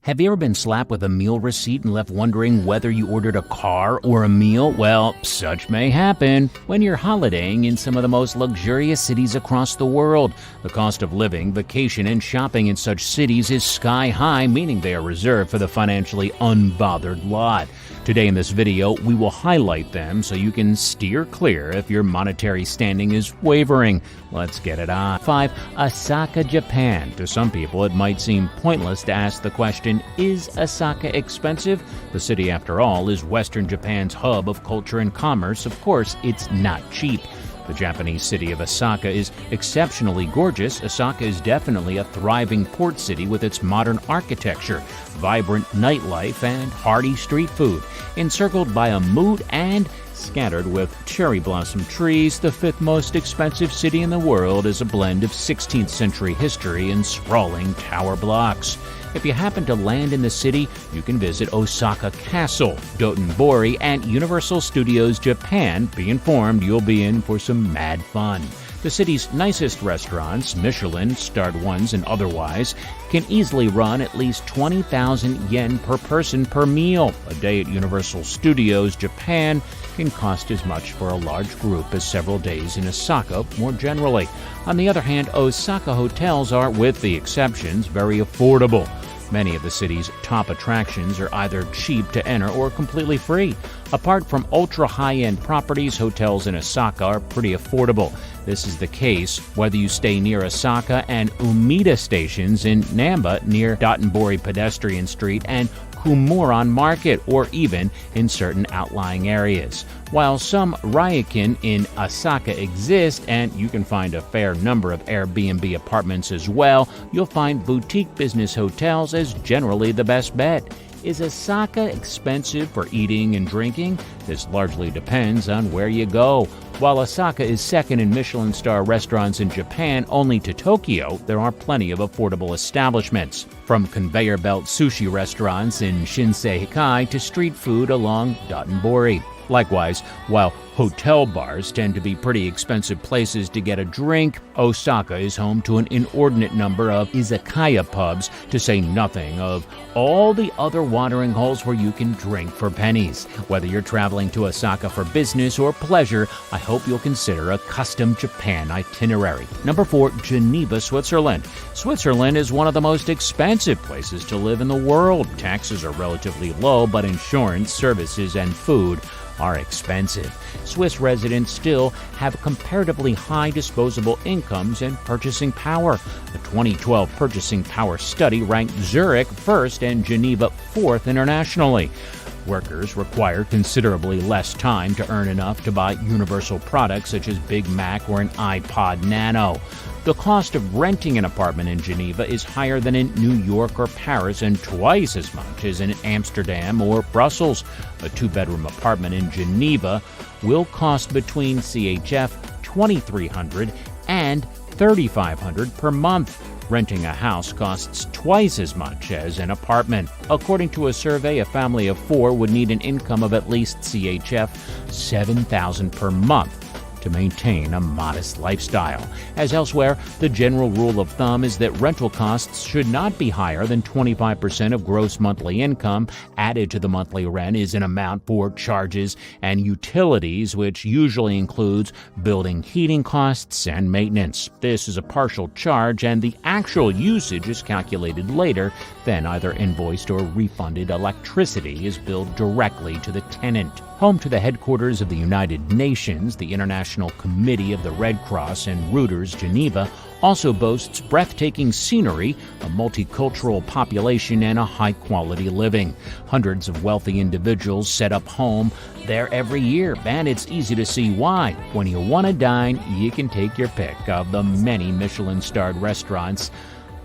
Have you ever been slapped with a meal receipt and left wondering whether you ordered a car or a meal? Well, such may happen when you're holidaying in some of the most luxurious cities across the world. The cost of living, vacation, and shopping in such cities is sky high, meaning they are reserved for the financially unbothered lot. Today in this video, we will highlight them so you can steer clear if your monetary standing is wavering. Let's get it on. 5. Osaka, Japan. To some people, it might seem pointless to ask the question, is Osaka expensive? The city, after all, is Western Japan's hub of culture and commerce. Of course, it's not cheap. The Japanese city of Osaka is exceptionally gorgeous. Osaka is definitely a thriving port city with its modern architecture, vibrant nightlife, and hearty street food. Encircled by a moat and scattered with cherry blossom trees, the fifth most expensive city in the world is a blend of 16th century history and sprawling tower blocks. If you happen to land in the city, you can visit Osaka Castle, Dotonbori, and Universal Studios Japan. Be informed you'll be in for some mad fun. The city's nicest restaurants, Michelin-starred ones and otherwise, can easily run at least 20,000 yen per person per meal. A day at Universal Studios Japan can cost as much for a large group as several days in Osaka more generally. On the other hand, Osaka hotels are, with the exceptions, very affordable. Many of the city's top attractions are either cheap to enter or completely free. Apart from ultra-high-end properties, hotels in Osaka are pretty affordable. This is the case whether you stay near Osaka and Umeda stations in Namba near Dotonbori Pedestrian Street and Kumuran Market, or even in certain outlying areas. While some ryokan in Osaka exist, and you can find a fair number of Airbnb apartments as well, you'll find boutique business hotels as generally the best bet. Is Osaka expensive for eating and drinking? This largely depends on where you go. While Osaka is second in Michelin-star restaurants in Japan only to Tokyo, there are plenty of affordable establishments. From conveyor belt sushi restaurants in Shinsekai to street food along Dotonbori. Likewise, while hotel bars tend to be pretty expensive places to get a drink, Osaka is home to an inordinate number of izakaya pubs, to say nothing of all the other watering holes where you can drink for pennies. Whether you're traveling to Osaka for business or pleasure, I hope you'll consider a custom Japan itinerary. Number 4, Geneva, Switzerland. Switzerland is one of the most expensive places to live in the world. Taxes are relatively low, but insurance, services, and food are expensive. Swiss residents still have comparatively high disposable incomes and purchasing power. The 2012 purchasing power study ranked Zurich first and Geneva fourth internationally. Workers require considerably less time to earn enough to buy universal products such as Big Mac or an iPod Nano. The cost of renting an apartment in Geneva is higher than in New York or Paris and twice as much as in Amsterdam or Brussels. A two-bedroom apartment in Geneva will cost between CHF 2,300 and 3,500 per month. Renting a house costs twice as much as an apartment. According to a survey, a family of 4 would need an income of at least CHF 7,000 per month to maintain a modest lifestyle. As elsewhere, the general rule of thumb is that rental costs should not be higher than 25% of gross monthly income. Added to the monthly rent is an amount for charges and utilities, which usually includes building heating costs and maintenance. This is a partial charge, and the actual usage is calculated later. Then either invoiced or refunded electricity is billed directly to the tenant. Home to the headquarters of the United Nations, the International Committee of the Red Cross and Reuters, Geneva also boasts breathtaking scenery, a multicultural population, and a high-quality living. Hundreds of wealthy individuals set up home there every year, and it's easy to see why. When you want to dine, you can take your pick of the many Michelin-starred restaurants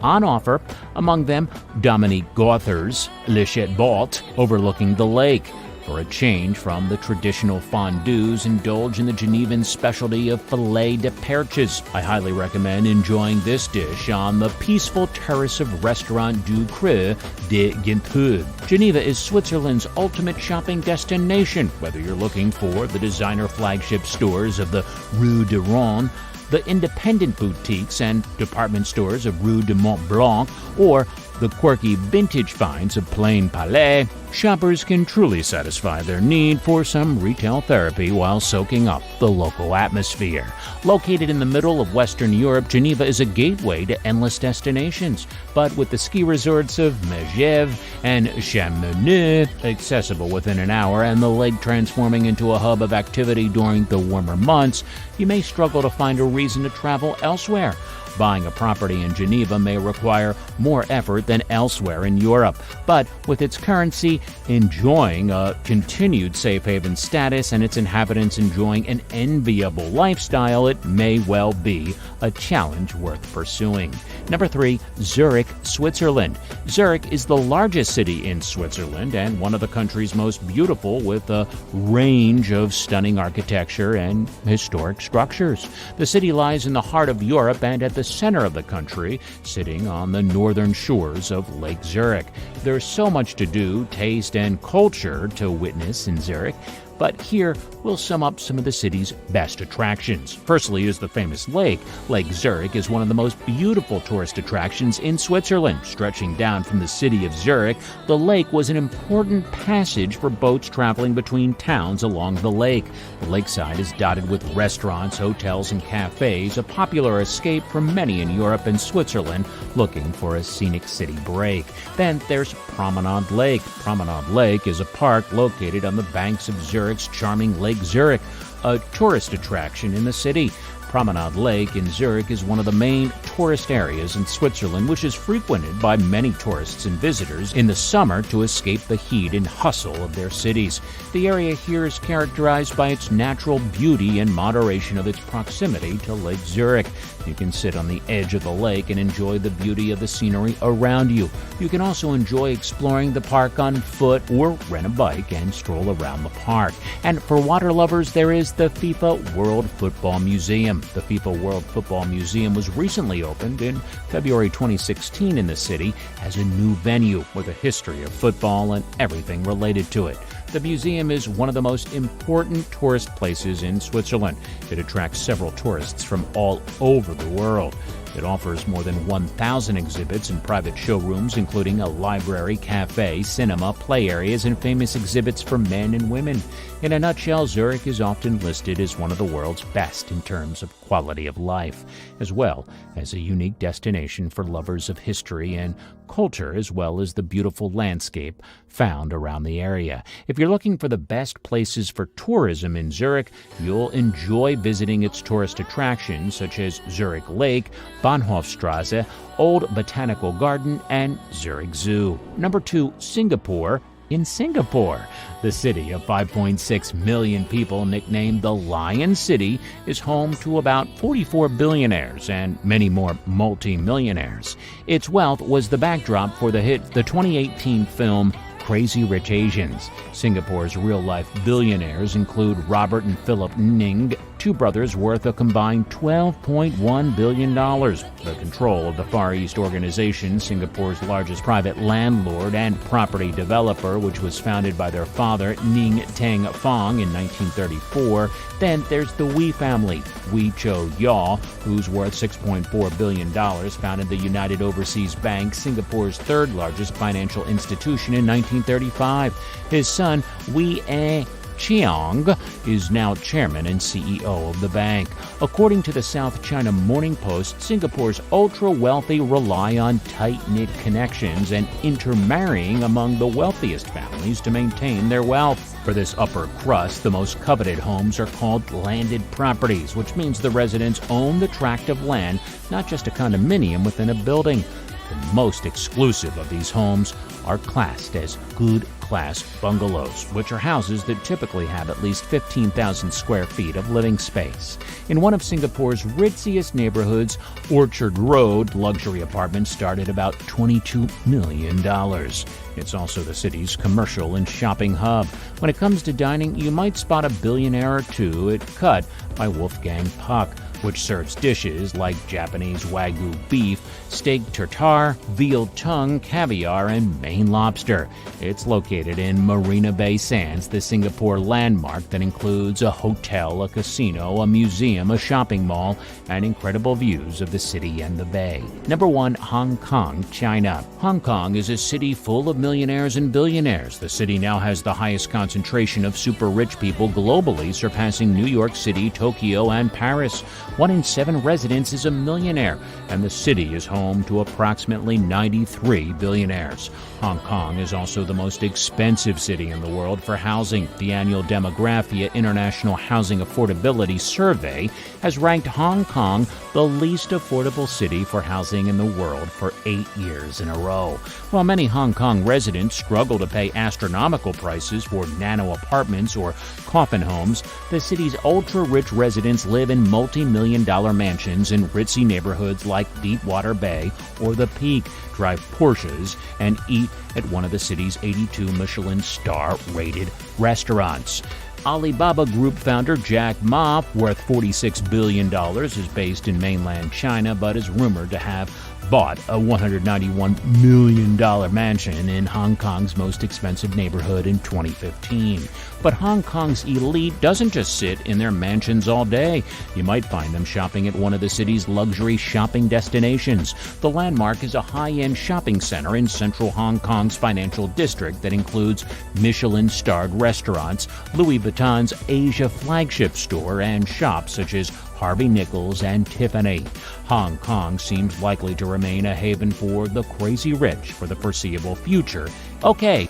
on offer, among them Dominique Gauther's Le Chat Balt, overlooking the lake. For a change from the traditional fondues, indulge in the Genevan specialty of filet de perches. I highly recommend enjoying this dish on the peaceful terrace of Restaurant du Cru de Ginthud. Geneva is Switzerland's ultimate shopping destination, whether you're looking for the designer flagship stores of the Rue de Rhône, the independent boutiques and department stores of Rue de Mont Blanc, or the quirky vintage finds of plain palais, shoppers can truly satisfy their need for some retail therapy while soaking up the local atmosphere. Located in the middle of Western Europe, Geneva is a gateway to endless destinations, but with the ski resorts of Megève and Chamonix accessible within an hour and the lake transforming into a hub of activity during the warmer months, you may struggle to find a reason to travel elsewhere. Buying a property in Geneva may require more effort than elsewhere in Europe, but with its currency enjoying a continued safe haven status and its inhabitants enjoying an enviable lifestyle, it may well be a challenge worth pursuing. Number 3, Zurich, Switzerland. Zurich is the largest city in Switzerland and one of the country's most beautiful, with a range of stunning architecture and historic structures. The city lies in the heart of Europe and at the center of the country, sitting on the northern shores of Lake Zurich. There's so much to do, taste, and culture to witness in Zurich, but here we'll sum up some of the city's best attractions. Firstly is the famous lake. Lake Zurich is one of the most beautiful tourist attractions in Switzerland. Stretching down from the city of Zurich, the lake was an important passage for boats traveling between towns along the lake. The lakeside is dotted with restaurants, hotels, and cafes, a popular escape for many in Europe and Switzerland looking for a scenic city break. Then there's Promenade Lake. Promenade Lake is a park located on the banks of Zurich's charming Lake Zurich, a tourist attraction in the city. Promenade Lake in Zurich is one of the main tourist areas in Switzerland, which is frequented by many tourists and visitors in the summer to escape the heat and hustle of their cities. The area here is characterized by its natural beauty and moderation of its proximity to Lake Zurich. You can sit on the edge of the lake and enjoy the beauty of the scenery around you. You can also enjoy exploring the park on foot or rent a bike and stroll around the park. And for water lovers, there is the FIFA World Football Museum. The FIFA World Football Museum was recently opened in February 2016 in the city as a new venue with a history of football and everything related to it. The museum is one of the most important tourist places in Switzerland. It attracts several tourists from all over the world. It offers more than 1,000 exhibits and private showrooms, including a library, cafe, cinema, play areas, and famous exhibits for men and women. In a nutshell, Zurich is often listed as one of the world's best in terms of quality of life, as well as a unique destination for lovers of history and culture, as well as the beautiful landscape found around the area. If you're looking for the best places for tourism in Zurich, you'll enjoy visiting its tourist attractions such as Zurich Lake, Bahnhofstrasse, Old Botanical Garden, and Zurich Zoo. Number 2, Singapore. In Singapore, the city of 5.6 million people, nicknamed the Lion City, is home to about 44 billionaires and many more multi-millionaires. Its wealth was the backdrop for the 2018 film Crazy Rich Asians. Singapore's real-life billionaires include Robert and Philip Ning, two brothers worth a combined $12.1 billion. The control of the Far East Organization, Singapore's largest private landlord and property developer, which was founded by their father, Ning Teng Fong, in 1934. Then there's the Wee family. Wee Cho Yaw, who's worth $6.4 billion, founded the United Overseas Bank, Singapore's third largest financial institution, in 1935. His son, Wee Cheong, is now chairman and CEO of the bank. According to the South China Morning Post, Singapore's ultra-wealthy rely on tight-knit connections and intermarrying among the wealthiest families to maintain their wealth. For this upper crust, the most coveted homes are called landed properties, which means the residents own the tract of land, not just a condominium within a building. The most exclusive of these homes are classed as good-class bungalows, which are houses that typically have at least 15,000 square feet of living space. In one of Singapore's ritziest neighborhoods, Orchard Road, luxury apartments start at about $22 million. It's also the city's commercial and shopping hub. When it comes to dining, you might spot a billionaire or two at Cut by Wolfgang Puck. which serves dishes like Japanese Wagyu beef, steak tartare, veal tongue, caviar, and Maine lobster. It's located in Marina Bay Sands, the Singapore landmark that includes a hotel, a casino, a museum, a shopping mall, and incredible views of the city and the bay. Number 1. Hong Kong, China. Hong Kong is a city full of millionaires and billionaires. The city now has the highest concentration of super rich people globally, surpassing New York City, Tokyo, and Paris. 1 in 7 residents is a millionaire, and the city is home to approximately 93 billionaires. Hong Kong is also the most expensive city in the world for housing. The annual Demographia International Housing Affordability Survey has ranked Hong Kong the least affordable city for housing in the world for 8 years in a row. While many Hong Kong residents struggle to pay astronomical prices for nano apartments or coffin homes, the city's ultra-rich residents live in multi-million-dollar mansions in ritzy neighborhoods like Deepwater Bay or The Peak, drive Porsches, and eat at one of the city's 82 Michelin star-rated restaurants. Alibaba Group founder Jack Ma, worth $46 billion, is based in mainland China but is rumored to have bought a $191 million mansion in Hong Kong's most expensive neighborhood in 2015. But Hong Kong's elite doesn't just sit in their mansions all day. You might find them shopping at one of the city's luxury shopping destinations. The Landmark is a high-end shopping center in central Hong Kong's financial district that includes Michelin-starred restaurants, Louis Vuitton's Asia flagship store, and shops such as Harvey Nichols and Tiffany. Hong Kong seems likely to remain a haven for the crazy rich for the foreseeable future. Okay,